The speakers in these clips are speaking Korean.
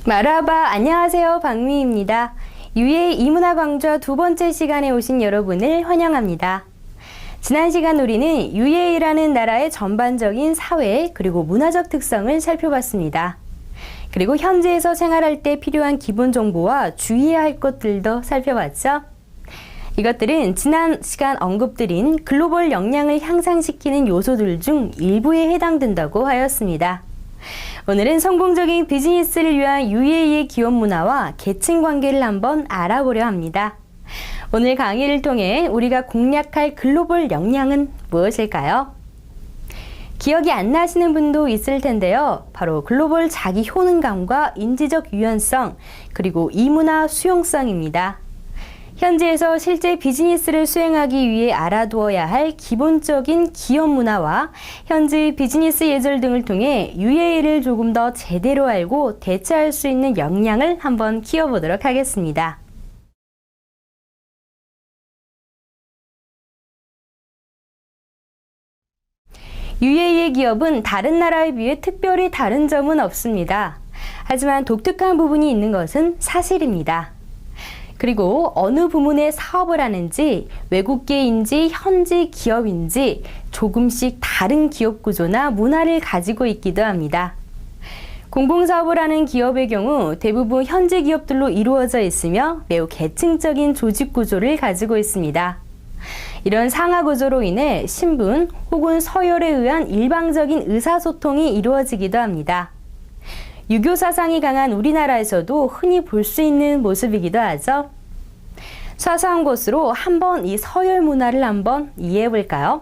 마라바, 안녕하세요. 박미입니다. UAE 이문화 강좌 두 번째 시간에 오신 여러분을 환영합니다. 지난 시간 우리는 UAE라는 나라의 전반적인 사회 그리고 문화적 특성을 살펴봤습니다. 그리고 현지에서 생활할 때 필요한 기본 정보와 주의해야 할 것들도 살펴봤죠. 이것들은 지난 시간 언급드린 글로벌 역량을 향상시키는 요소들 중 일부에 해당된다고 하였습니다. 오늘은 성공적인 비즈니스를 위한 UAE의 기업 문화와 계층 관계를 한번 알아보려 합니다. 오늘 강의를 통해 우리가 공략할 글로벌 역량은 무엇일까요? 기억이 안 나시는 분도 있을 텐데요. 바로 글로벌 자기 효능감과 인지적 유연성, 그리고 이문화 수용성입니다. 현지에서 실제 비즈니스를 수행하기 위해 알아두어야 할 기본적인 기업 문화와 현지 비즈니스 예절 등을 통해 UAE를 조금 더 제대로 알고 대처할 수 있는 역량을 한번 키워보도록 하겠습니다. UAE의 기업은 다른 나라에 비해 특별히 다른 점은 없습니다. 하지만 독특한 부분이 있는 것은 사실입니다. 그리고 어느 부문의 사업을 하는지, 외국계인지 현지 기업인지 조금씩 다른 기업 구조나 문화를 가지고 있기도 합니다. 공공사업을 하는 기업의 경우 대부분 현지 기업들로 이루어져 있으며 매우 계층적인 조직 구조를 가지고 있습니다. 이런 상하 구조로 인해 신분 혹은 서열에 의한 일방적인 의사소통이 이루어지기도 합니다. 유교 사상이 강한 우리나라에서도 흔히 볼 수 있는 모습이기도 하죠. 사소한 것으로 한번 이 서열 문화를 한번 이해해 볼까요?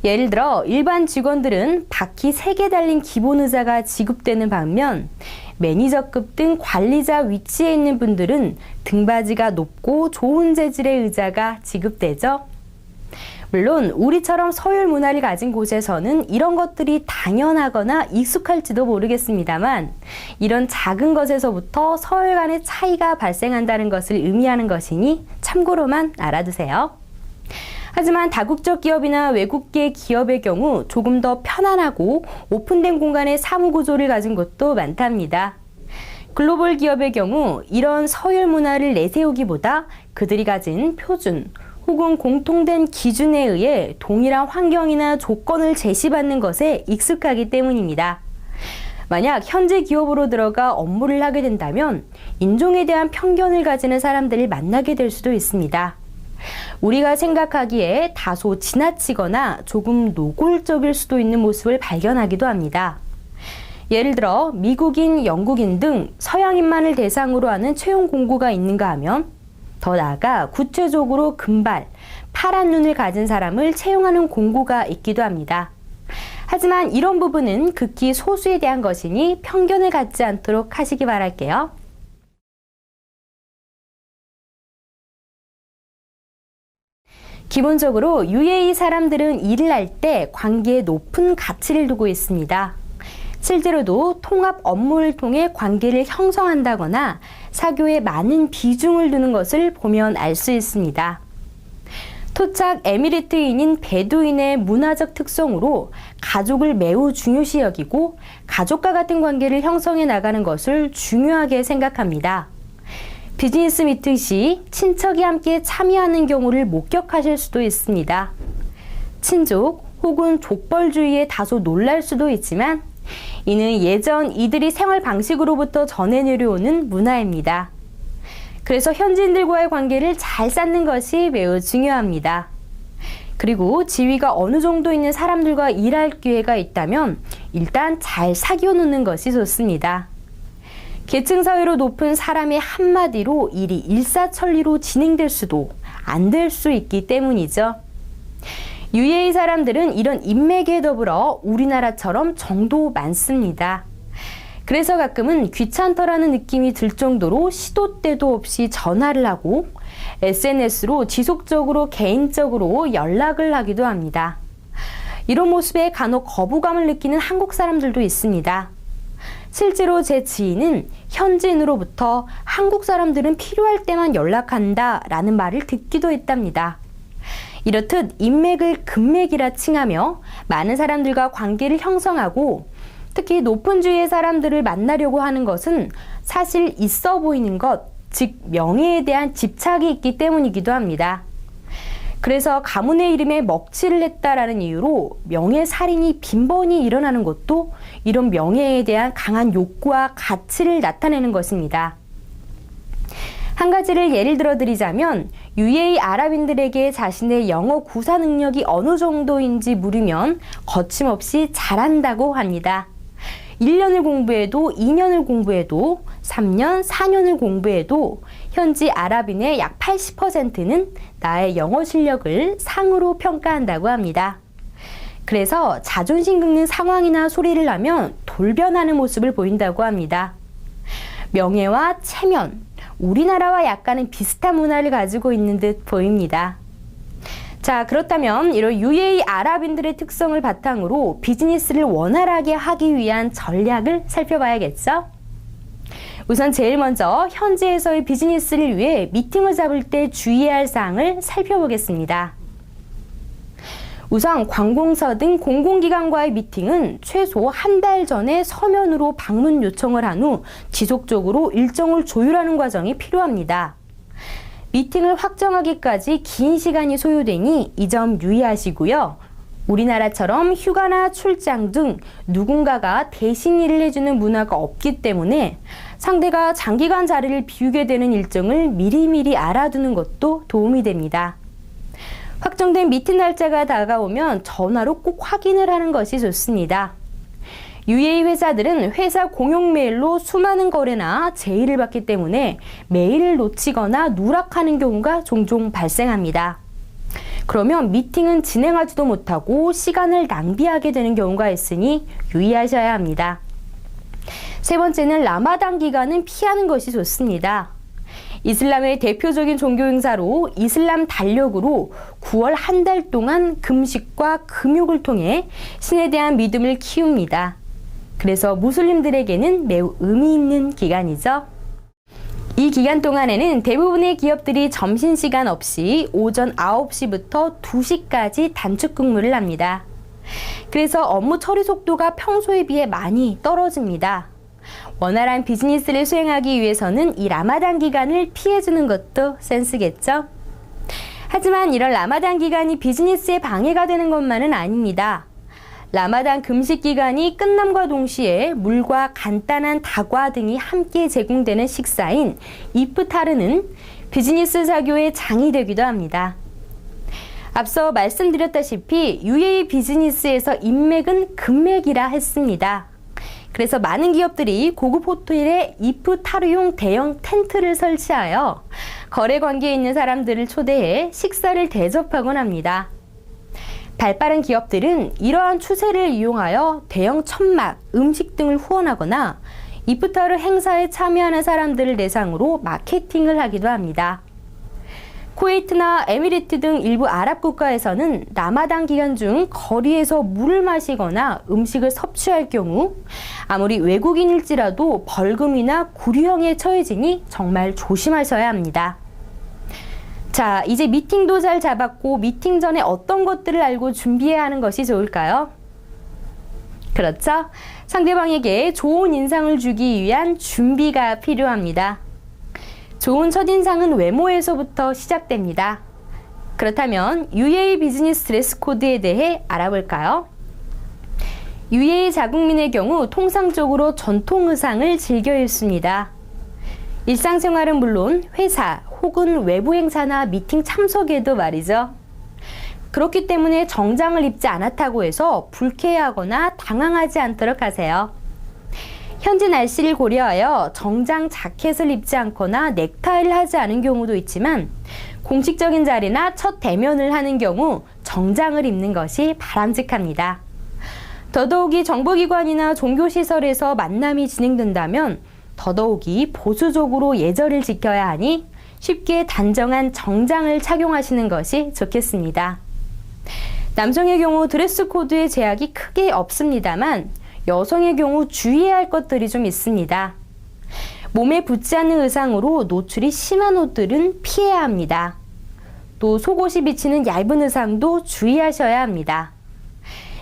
예를 들어 일반 직원들은 바퀴 3개 달린 기본 의자가 지급되는 반면 매니저급 등 관리자 위치에 있는 분들은 등받이가 높고 좋은 재질의 의자가 지급되죠. 물론 우리처럼 서열 문화를 가진 곳에서는 이런 것들이 당연하거나 익숙할지도 모르겠습니다만 이런 작은 것에서부터 서열 간의 차이가 발생한다는 것을 의미하는 것이니 참고로만 알아두세요. 하지만 다국적 기업이나 외국계 기업의 경우 조금 더 편안하고 오픈된 공간의 사무 구조를 가진 곳도 많답니다. 글로벌 기업의 경우 이런 서열 문화를 내세우기보다 그들이 가진 표준 혹은 공통된 기준에 의해 동일한 환경이나 조건을 제시받는 것에 익숙하기 때문입니다. 만약 현지 기업으로 들어가 업무를 하게 된다면 인종에 대한 편견을 가지는 사람들을 만나게 될 수도 있습니다. 우리가 생각하기에 다소 지나치거나 조금 노골적일 수도 있는 모습을 발견하기도 합니다. 예를 들어 미국인, 영국인 등 서양인만을 대상으로 하는 채용 공고가 있는가 하면 더 나아가 구체적으로 금발, 파란 눈을 가진 사람을 채용하는 공고가 있기도 합니다. 하지만 이런 부분은 극히 소수에 대한 것이니 편견을 갖지 않도록 하시기 바랄게요. 기본적으로 UAE 사람들은 일을 할 때 관계에 높은 가치를 두고 있습니다. 실제로도 통합 업무를 통해 관계를 형성한다거나 사교에 많은 비중을 두는 것을 보면 알 수 있습니다. 토착 에미리트인인 베두인의 문화적 특성으로 가족을 매우 중요시 여기고 가족과 같은 관계를 형성해 나가는 것을 중요하게 생각합니다. 비즈니스 미팅 시 친척이 함께 참여하는 경우를 목격하실 수도 있습니다. 친족 혹은 족벌주의에 다소 놀랄 수도 있지만 이는 예전 이들이 생활 방식으로부터 전해 내려오는 문화입니다. 그래서 현지인들과의 관계를 잘 쌓는 것이 매우 중요합니다. 그리고 지위가 어느 정도 있는 사람들과 일할 기회가 있다면 일단 잘 사귀어 놓는 것이 좋습니다. 계층 사회로 높은 사람의 한마디로 일이 일사천리로 진행될 수도 안 될 수 있기 때문이죠. UAE 사람들은 이런 인맥에 더불어 우리나라처럼 정도 많습니다. 그래서 가끔은 귀찮더라는 느낌이 들 정도로 시도 때도 없이 전화를 하고 SNS로 지속적으로 개인적으로 연락을 하기도 합니다. 이런 모습에 간혹 거부감을 느끼는 한국 사람들도 있습니다. 실제로 제 지인은 현지인으로부터 한국 사람들은 필요할 때만 연락한다 라는 말을 듣기도 했답니다. 이렇듯 인맥을 금맥이라 칭하며 많은 사람들과 관계를 형성하고 특히 높은 주위의 사람들을 만나려고 하는 것은 사실 있어 보이는 것, 즉 명예에 대한 집착이 있기 때문이기도 합니다. 그래서 가문의 이름에 먹칠을 했다라는 이유로 명예살인이 빈번히 일어나는 것도 이런 명예에 대한 강한 욕구와 가치를 나타내는 것입니다. 한 가지를 예를 들어 드리자면 UAE 아랍인들에게 자신의 영어 구사 능력이 어느 정도인지 물으면 거침없이 잘한다고 합니다. 1년을 공부해도 2년을 공부해도 3년, 4년을 공부해도 현지 아랍인의 약 80%는 나의 영어 실력을 상으로 평가한다고 합니다. 그래서 자존심 긁는 상황이나 소리를 하면 돌변하는 모습을 보인다고 합니다. 명예와 체면, 우리나라와 약간은 비슷한 문화를 가지고 있는 듯 보입니다. 자, 그렇다면 이런 UAE 아랍인들의 특성을 바탕으로 비즈니스를 원활하게 하기 위한 전략을 살펴봐야겠죠? 우선 제일 먼저 현지에서의 비즈니스를 위해 미팅을 잡을 때 주의해야 할 사항을 살펴보겠습니다. 우선 관공서 등 공공기관과의 미팅은 최소 한 달 전에 서면으로 방문 요청을 한 후 지속적으로 일정을 조율하는 과정이 필요합니다. 미팅을 확정하기까지 긴 시간이 소요되니 이 점 유의하시고요. 우리나라처럼 휴가나 출장 등 누군가가 대신 일을 해주는 문화가 없기 때문에 상대가 장기간 자리를 비우게 되는 일정을 미리미리 알아두는 것도 도움이 됩니다. 확정된 미팅 날짜가 다가오면 전화로 꼭 확인을 하는 것이 좋습니다. UAE 회사들은 회사 공용 메일로 수많은 거래나 제의를 받기 때문에 메일을 놓치거나 누락하는 경우가 종종 발생합니다. 그러면 미팅은 진행하지도 못하고 시간을 낭비하게 되는 경우가 있으니 유의하셔야 합니다. 세 번째는 라마단 기간은 피하는 것이 좋습니다. 이슬람의 대표적인 종교 행사로 이슬람 달력으로 9월 한 달 동안 금식과 금욕을 통해 신에 대한 믿음을 키웁니다. 그래서 무슬림들에게는 매우 의미 있는 기간이죠. 이 기간 동안에는 대부분의 기업들이 점심시간 없이 오전 9시부터 2시까지 단축 근무를 합니다. 그래서 업무 처리 속도가 평소에 비해 많이 떨어집니다. 원활한 비즈니스를 수행하기 위해서는 이 라마단 기간을 피해주는 것도 센스겠죠? 하지만 이런 라마단 기간이 비즈니스에 방해가 되는 것만은 아닙니다. 라마단 금식 기간이 끝남과 동시에 물과 간단한 다과 등이 함께 제공되는 식사인 이프타르는 비즈니스 사교의 장이 되기도 합니다. 앞서 말씀드렸다시피 UAE 비즈니스에서 인맥은 금맥이라 했습니다. 그래서 많은 기업들이 고급 호텔에 이프타르용 대형 텐트를 설치하여 거래 관계에 있는 사람들을 초대해 식사를 대접하곤 합니다. 발빠른 기업들은 이러한 추세를 이용하여 대형 천막, 음식 등을 후원하거나 이프타르 행사에 참여하는 사람들을 대상으로 마케팅을 하기도 합니다. 쿠웨이트나 에미리트 등 일부 아랍 국가에서는 라마단 기간 중 거리에서 물을 마시거나 음식을 섭취할 경우 아무리 외국인일지라도 벌금이나 구류형에 처해지니 정말 조심하셔야 합니다. 자, 이제 미팅도 잘 잡았고 미팅 전에 어떤 것들을 알고 준비해야 하는 것이 좋을까요? 그렇죠? 상대방에게 좋은 인상을 주기 위한 준비가 필요합니다. 좋은 첫인상은 외모에서부터 시작됩니다. 그렇다면 UAE 비즈니스 드레스 코드에 대해 알아볼까요? UAE 자국민의 경우 통상적으로 전통 의상을 즐겨 입습니다. 일상생활은 물론 회사 혹은 외부 행사나 미팅 참석에도 말이죠. 그렇기 때문에 정장을 입지 않았다고 해서 불쾌해하거나 당황하지 않도록 하세요. 현지 날씨를 고려하여 정장 자켓을 입지 않거나 넥타이를 하지 않은 경우도 있지만 공식적인 자리나 첫 대면을 하는 경우 정장을 입는 것이 바람직합니다. 더더욱이 정보기관이나 종교시설에서 만남이 진행된다면 더더욱이 보수적으로 예절을 지켜야 하니 쉽게 단정한 정장을 착용하시는 것이 좋겠습니다. 남성의 경우 드레스 코드의 제약이 크게 없습니다만 여성의 경우 주의해야 할 것들이 좀 있습니다. 몸에 붙지 않는 의상으로 노출이 심한 옷들은 피해야 합니다. 또 속옷이 비치는 얇은 의상도 주의하셔야 합니다.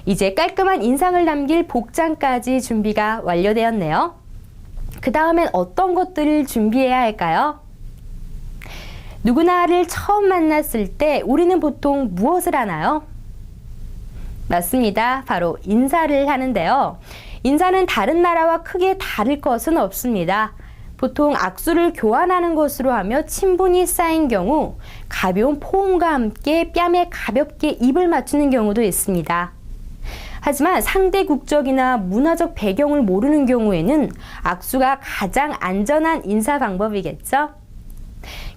이제 깔끔한 인상을 남길 복장까지 준비가 완료되었네요. 그 다음엔 어떤 것들을 준비해야 할까요? 누구나를 처음 만났을 때 우리는 보통 무엇을 하나요? 맞습니다. 바로 인사를 하는데요. 인사는 다른 나라와 크게 다를 것은 없습니다. 보통 악수를 교환하는 것으로 하며 친분이 쌓인 경우 가벼운 포옹과 함께 뺨에 가볍게 입을 맞추는 경우도 있습니다. 하지만 상대 국적이나 문화적 배경을 모르는 경우에는 악수가 가장 안전한 인사 방법이겠죠?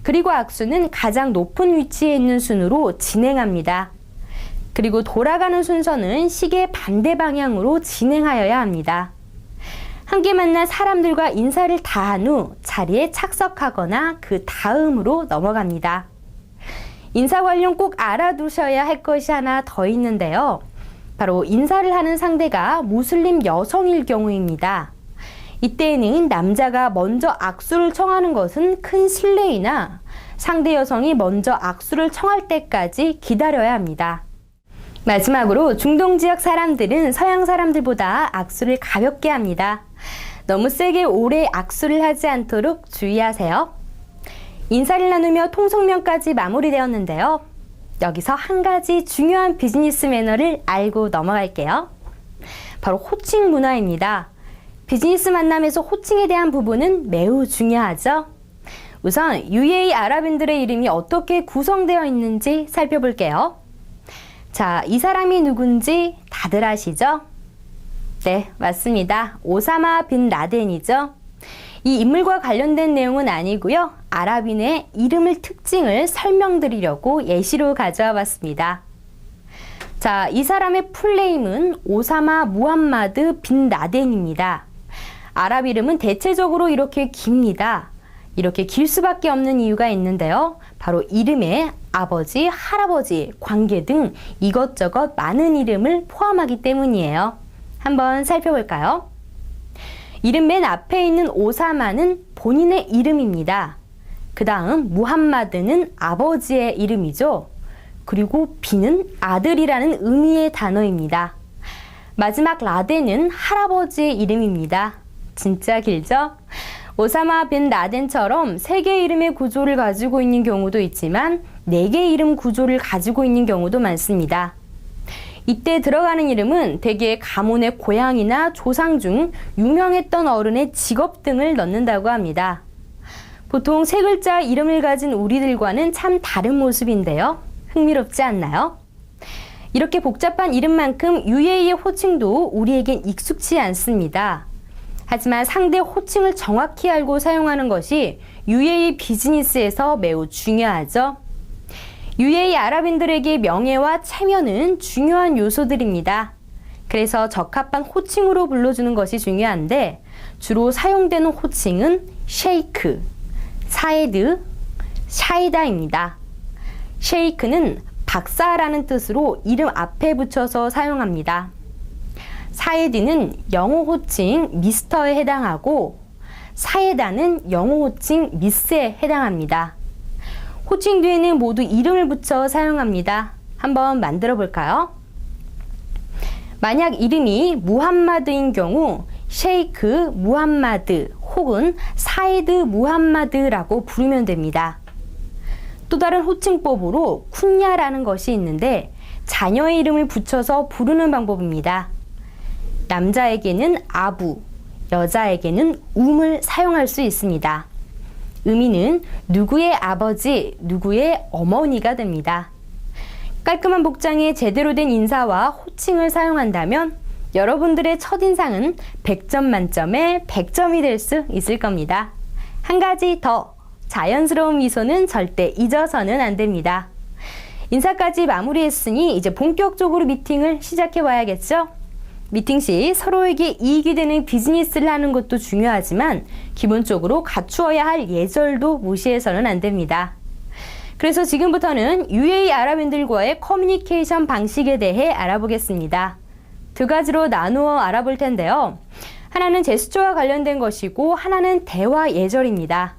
그리고 악수는 가장 높은 위치에 있는 순으로 진행합니다. 그리고 돌아가는 순서는 시계 반대 방향으로 진행하여야 합니다. 함께 만난 사람들과 인사를 다 한 후 자리에 착석하거나 그 다음으로 넘어갑니다. 인사 관련 꼭 알아두셔야 할 것이 하나 더 있는데요. 바로 인사를 하는 상대가 무슬림 여성일 경우입니다. 이때에는 남자가 먼저 악수를 청하는 것은 큰 실례이나 상대 여성이 먼저 악수를 청할 때까지 기다려야 합니다. 마지막으로 중동 지역 사람들은 서양 사람들보다 악수를 가볍게 합니다. 너무 세게 오래 악수를 하지 않도록 주의하세요. 인사를 나누며 통성명까지 마무리되었는데요. 여기서 한 가지 중요한 비즈니스 매너를 알고 넘어갈게요. 바로 호칭 문화입니다. 비즈니스 만남에서 호칭에 대한 부분은 매우 중요하죠. 우선 UAE 아랍인들의 이름이 어떻게 구성되어 있는지 살펴볼게요. 자, 이 사람이 누군지 다들 아시죠? 네, 맞습니다. 오사마 빈 라덴이죠. 이 인물과 관련된 내용은 아니고요. 아랍인의 이름을 특징을 설명드리려고 예시로 가져와 봤습니다. 자, 이 사람의 풀네임은 오사마 무함마드 빈 라덴입니다. 아랍 이름은 대체적으로 이렇게 깁니다. 이렇게 길 수밖에 없는 이유가 있는데요. 바로 이름에 아버지, 할아버지, 관계 등 이것저것 많은 이름을 포함하기 때문이에요. 한번 살펴볼까요? 이름 맨 앞에 있는 오사마는 본인의 이름입니다. 그 다음 무함마드는 아버지의 이름이죠. 그리고 빈은 아들이라는 의미의 단어입니다. 마지막 라덴은 할아버지의 이름입니다. 진짜 길죠? 오사마 빈 라덴처럼 3개 이름의 구조를 가지고 있는 경우도 있지만 4개 이름 구조를 가지고 있는 경우도 많습니다. 이때 들어가는 이름은 대개 가문의 고향이나 조상 중 유명했던 어른의 직업 등을 넣는다고 합니다. 보통 3글자 이름을 가진 우리들과는 참 다른 모습인데요. 흥미롭지 않나요? 이렇게 복잡한 이름만큼 UAE의 호칭도 우리에겐 익숙치 않습니다. 하지만 상대 호칭을 정확히 알고 사용하는 것이 UAE 비즈니스에서 매우 중요하죠. UAE 아랍인들에게 명예와 체면은 중요한 요소들입니다. 그래서 적합한 호칭으로 불러주는 것이 중요한데 주로 사용되는 호칭은 셰이크, 사에드, 샤이다입니다. 셰이크는 박사라는 뜻으로 이름 앞에 붙여서 사용합니다. 사에드는 영어 호칭 미스터에 해당하고 사에다는 영어 호칭 미스에 해당합니다. 호칭 뒤에는 모두 이름을 붙여 사용합니다. 한번 만들어 볼까요? 만약 이름이 무함마드인 경우 셰이크 무함마드 혹은 사이드 무함마드라고 부르면 됩니다. 또 다른 호칭법으로 쿤야라는 것이 있는데 자녀의 이름을 붙여서 부르는 방법입니다. 남자에게는 아부, 여자에게는 움을 사용할 수 있습니다. 의미는 누구의 아버지, 누구의 어머니가 됩니다. 깔끔한 복장에 제대로 된 인사와 호칭을 사용한다면 여러분들의 첫인상은 100점 만점에 100점이 될 수 있을 겁니다. 한 가지 더, 자연스러운 미소는 절대 잊어서는 안 됩니다. 인사까지 마무리했으니 이제 본격적으로 미팅을 시작해 봐야겠죠? 미팅 시 서로에게 이익이 되는 비즈니스를 하는 것도 중요하지만 기본적으로 갖추어야 할 예절도 무시해서는 안 됩니다. 그래서 지금부터는 UAE 아랍인들과의 커뮤니케이션 방식에 대해 알아보겠습니다. 2가지로 나누어 알아볼 텐데요. 하나는 제스처와 관련된 것이고 하나는 대화 예절입니다.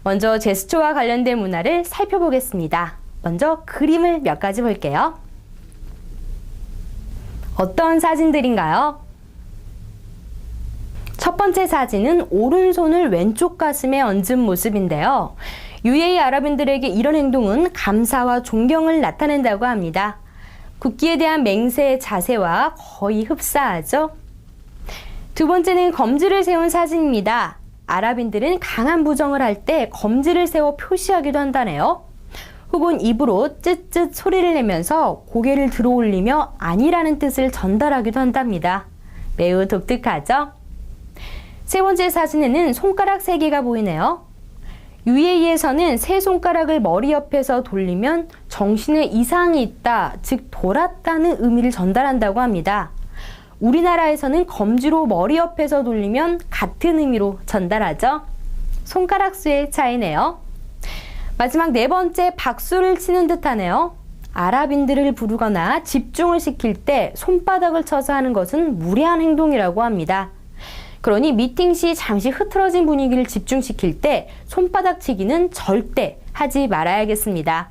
먼저 제스처와 관련된 문화를 살펴보겠습니다. 먼저 그림을 몇 가지 볼게요. 어떤 사진들인가요? 첫 번째 사진은 오른손을 왼쪽 가슴에 얹은 모습인데요. UAE 아랍인들에게 이런 행동은 감사와 존경을 나타낸다고 합니다. 국기에 대한 맹세의 자세와 거의 흡사하죠. 두 번째는 검지를 세운 사진입니다. 아랍인들은 강한 부정을 할 때 검지를 세워 표시하기도 한다네요. 혹은 입으로 쯧쯧 소리를 내면서 고개를 들어 올리며 아니라는 뜻을 전달하기도 한답니다. 매우 독특하죠? 세 번째 사진에는 손가락 3개가 보이네요. UAE에서는 세 손가락을 머리 옆에서 돌리면 정신에 이상이 있다, 즉 돌았다는 의미를 전달한다고 합니다. 우리나라에서는 검지로 머리 옆에서 돌리면 같은 의미로 전달하죠. 손가락 수의 차이네요. 마지막 네 번째, 박수를 치는 듯하네요. 아랍인들을 부르거나 집중을 시킬 때 손바닥을 쳐서 하는 것은 무례한 행동이라고 합니다. 그러니 미팅 시 잠시 흐트러진 분위기를 집중시킬 때 손바닥 치기는 절대 하지 말아야겠습니다.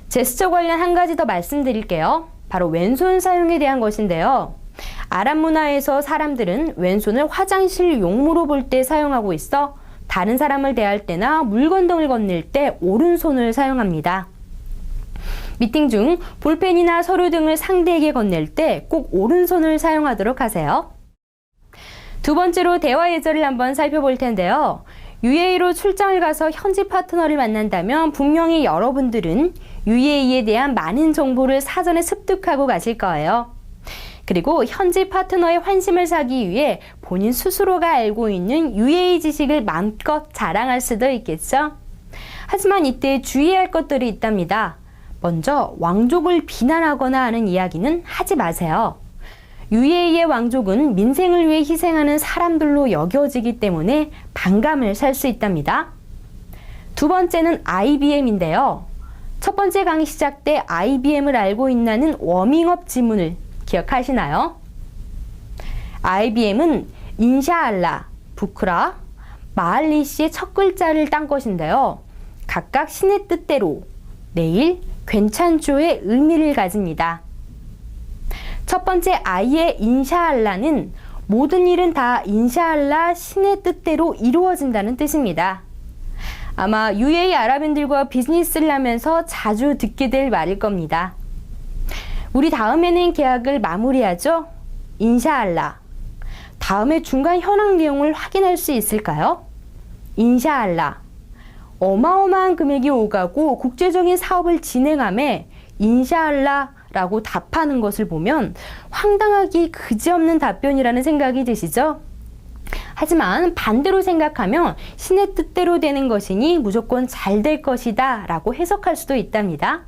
제스처 관련 한 가지 더 말씀드릴게요. 바로 왼손 사용에 대한 것인데요. 아랍 문화에서 사람들은 왼손을 화장실 용무로 볼 때 사용하고 있어 다른 사람을 대할 때나 물건 등을 건넬 때 오른손을 사용합니다. 미팅 중 볼펜이나 서류 등을 상대에게 건넬 때 꼭 오른손을 사용하도록 하세요. 두 번째로 대화 예절을 한번 살펴볼 텐데요. UAE로 출장을 가서 현지 파트너를 만난다면 분명히 여러분들은 UAE에 대한 많은 정보를 사전에 습득하고 가실 거예요. 그리고 현지 파트너의 환심을 사기 위해 본인 스스로가 알고 있는 UAE 지식을 마음껏 자랑할 수도 있겠죠. 하지만 이때 주의할 것들이 있답니다. 먼저 왕족을 비난하거나 하는 이야기는 하지 마세요. UAE의 왕족은 민생을 위해 희생하는 사람들로 여겨지기 때문에 반감을 살 수 있답니다. 두 번째는 IBM인데요. 첫 번째 강의 시작 때 IBM을 알고 있나는 워밍업 지문을 기억하시나요? IBM은 인샤알라, 부크라, 마알리시의 첫 글자를 딴 것인데요. 각각 신의 뜻대로, 내일, 괜찮죠의 의미를 가집니다. 첫 번째 I의 인샤알라는 모든 일은 다 인샤알라 신의 뜻대로 이루어진다는 뜻입니다. 아마 UAE 아랍인들과 비즈니스를 하면서 자주 듣게 될 말일 겁니다. 우리 다음에는 계약을 마무리하죠? 인샤알라. 다음에 중간 현황 내용을 확인할 수 있을까요? 인샤알라. 어마어마한 금액이 오가고 국제적인 사업을 진행함에 인샤알라 라고 답하는 것을 보면 황당하기 그지없는 답변이라는 생각이 드시죠? 하지만 반대로 생각하면 신의 뜻대로 되는 것이니 무조건 잘 될 것이다 라고 해석할 수도 있답니다.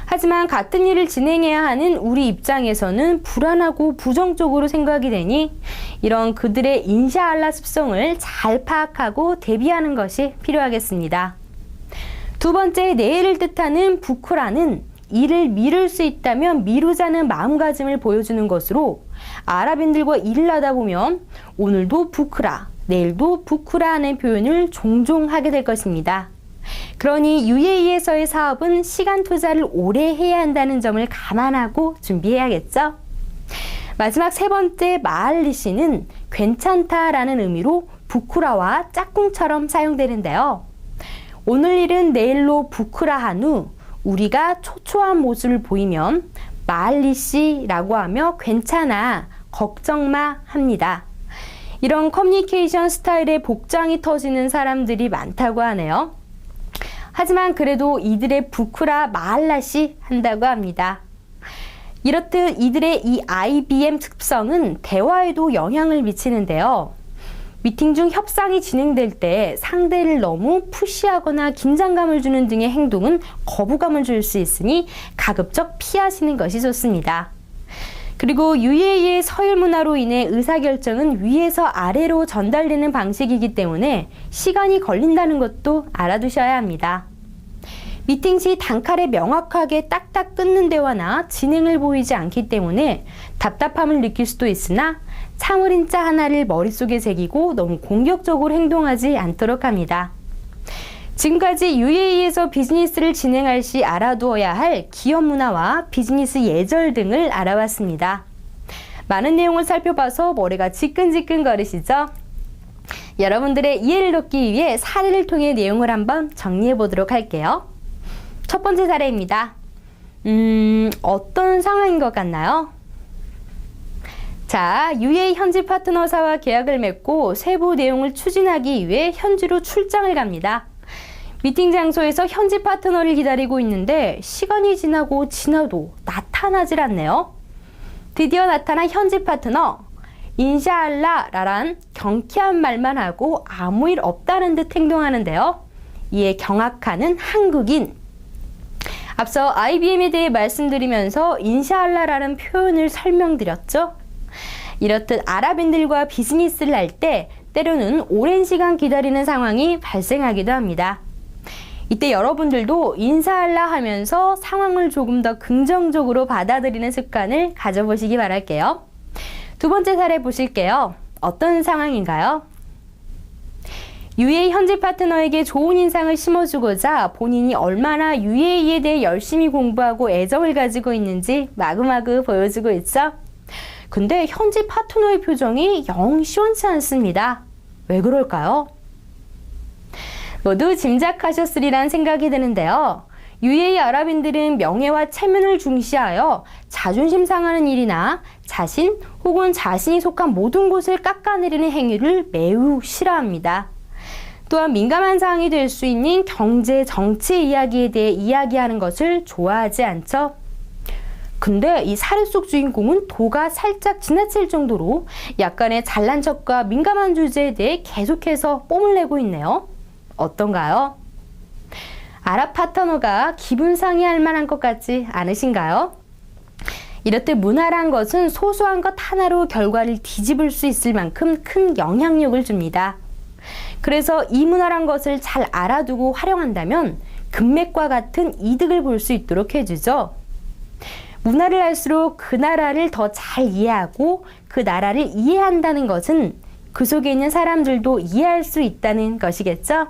하지만 같은 일을 진행해야 하는 우리 입장에서는 불안하고 부정적으로 생각이 되니 이런 그들의 인샤알라 습성을 잘 파악하고 대비하는 것이 필요하겠습니다. 두 번째, 내일을 뜻하는 부크라는 일을 미룰 수 있다면 미루자는 마음가짐을 보여주는 것으로 아랍인들과 일을 하다 보면 오늘도 부크라, 내일도 부크라 하는 표현을 종종 하게 될 것입니다. 그러니 UAE에서의 사업은 시간 투자를 오래 해야 한다는 점을 감안하고 준비해야겠죠? 마지막 세 번째, 마알리시는 괜찮다라는 의미로 부크라와 짝꿍처럼 사용되는데요. 오늘 일은 내일로 부크라한 후 우리가 초초한 모습을 보이면 마알리시라고 하며 괜찮아, 걱정 마 합니다. 이런 커뮤니케이션 스타일의 복장이 터지는 사람들이 많다고 하네요. 하지만 그래도 이들의 부크라 마알라시 한다고 합니다. 이렇듯 이들의 이 IBM 특성은 대화에도 영향을 미치는데요. 미팅 중 협상이 진행될 때 상대를 너무 푸시하거나 긴장감을 주는 등의 행동은 거부감을 줄 수 있으니 가급적 피하시는 것이 좋습니다. 그리고 UAE의 서열 문화로 인해 의사결정은 위에서 아래로 전달되는 방식이기 때문에 시간이 걸린다는 것도 알아두셔야 합니다. 미팅 시 단칼에 명확하게 딱딱 끊는 대화나 진행을 보이지 않기 때문에 답답함을 느낄 수도 있으나 참을인자 하나를 머릿속에 새기고 너무 공격적으로 행동하지 않도록 합니다. 지금까지 UAE에서 비즈니스를 진행할 시 알아두어야 할 기업 문화와 비즈니스 예절 등을 알아봤습니다. 많은 내용을 살펴봐서 머리가 지끈지끈거리시죠? 여러분들의 이해를 돕기 위해 사례를 통해 내용을 한번 정리해 보도록 할게요. 첫 번째 사례입니다. 어떤 상황인 것 같나요? 자, UAE 현지 파트너사와 계약을 맺고 세부 내용을 추진하기 위해 현지로 출장을 갑니다. 미팅 장소에서 현지 파트너를 기다리고 있는데 시간이 지나도 나타나질 않네요. 드디어 나타난 현지 파트너, 인샤알라라란 경쾌한 말만 하고 아무 일 없다는 듯 행동하는데요. 이에 경악하는 한국인. 앞서 IBM에 대해 말씀드리면서 인샤알라라는 표현을 설명드렸죠. 이렇듯 아랍인들과 비즈니스를 할 때 때로는 오랜 시간 기다리는 상황이 발생하기도 합니다. 이때 여러분들도 인사할라 하면서 상황을 조금 더 긍정적으로 받아들이는 습관을 가져보시기 바랄게요. 두 번째 사례 보실게요. 어떤 상황인가요? UAE 현지 파트너에게 좋은 인상을 심어주고자 본인이 얼마나 UAE에 대해 열심히 공부하고 애정을 가지고 있는지 마구마구 보여주고 있죠? 근데 현지 파트너의 표정이 영 시원치 않습니다. 왜 그럴까요? 모두 짐작하셨으리란 생각이 드는데요. UAE 아랍인들은 명예와 체면을 중시하여 자존심 상하는 일이나 자신 혹은 자신이 속한 모든 곳을 깎아내리는 행위를 매우 싫어합니다. 또한 민감한 사항이 될 수 있는 경제, 정치 이야기에 대해 이야기하는 것을 좋아하지 않죠. 근데 이 사례 속 주인공은 도가 살짝 지나칠 정도로 약간의 잘난 척과 민감한 주제에 대해 계속해서 뽐을 내고 있네요. 어떤가요? 아랍 파트너가 기분 상해할 만한 것 같지 않으신가요? 이렇듯 문화란 것은 소소한 것 하나로 결과를 뒤집을 수 있을 만큼 큰 영향력을 줍니다. 그래서 이 문화란 것을 잘 알아두고 활용한다면 금맥과 같은 이득을 볼 수 있도록 해주죠. 문화를 알수록 그 나라를 더 잘 이해하고 그 나라를 이해한다는 것은 그 속에 있는 사람들도 이해할 수 있다는 것이겠죠?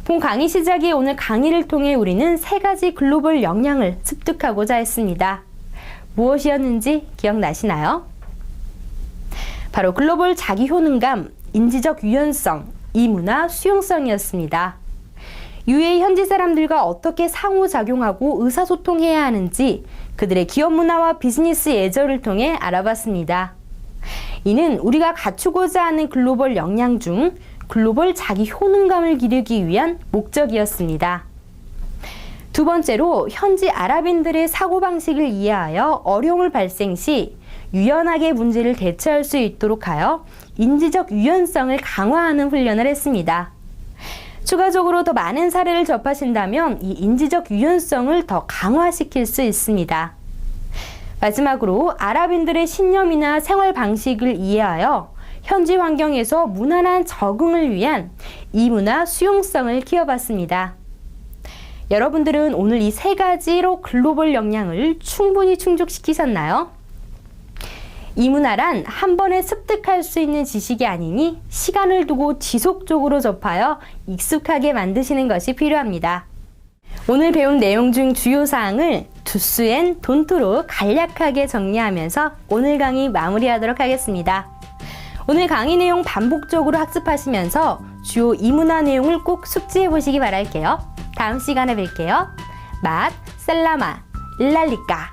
본 강의 시작에 오늘 강의를 통해 우리는 3가지 글로벌 역량을 습득하고자 했습니다. 무엇이었는지 기억나시나요? 바로 글로벌 자기 효능감, 인지적 유연성, 이문화 수용성이었습니다. UAE 현지 사람들과 어떻게 상호작용하고 의사소통해야 하는지 그들의 기업 문화와 비즈니스 예절을 통해 알아봤습니다. 이는 우리가 갖추고자 하는 글로벌 역량 중 글로벌 자기 효능감을 기르기 위한 목적이었습니다. 두 번째로 현지 아랍인들의 사고방식을 이해하여 어려움을 발생 시 유연하게 문제를 대처할 수 있도록 하여 인지적 유연성을 강화하는 훈련을 했습니다. 추가적으로 더 많은 사례를 접하신다면 이 인지적 유연성을 더 강화시킬 수 있습니다. 마지막으로 아랍인들의 신념이나 생활 방식을 이해하여 현지 환경에서 무난한 적응을 위한 이문화 수용성을 키워봤습니다. 여러분들은 오늘 이 3가지로 글로벌 역량을 충분히 충족시키셨나요? 이문화란 한 번에 습득할 수 있는 지식이 아니니 시간을 두고 지속적으로 접하여 익숙하게 만드시는 것이 필요합니다. 오늘 배운 내용 중 주요 사항을 do's and don't로 간략하게 정리하면서 오늘 강의 마무리하도록 하겠습니다. 오늘 강의 내용 반복적으로 학습하시면서 주요 이문화 내용을 꼭 숙지해 보시기 바랄게요. 다음 시간에 뵐게요. 맛, 셀라마, 일랄리까.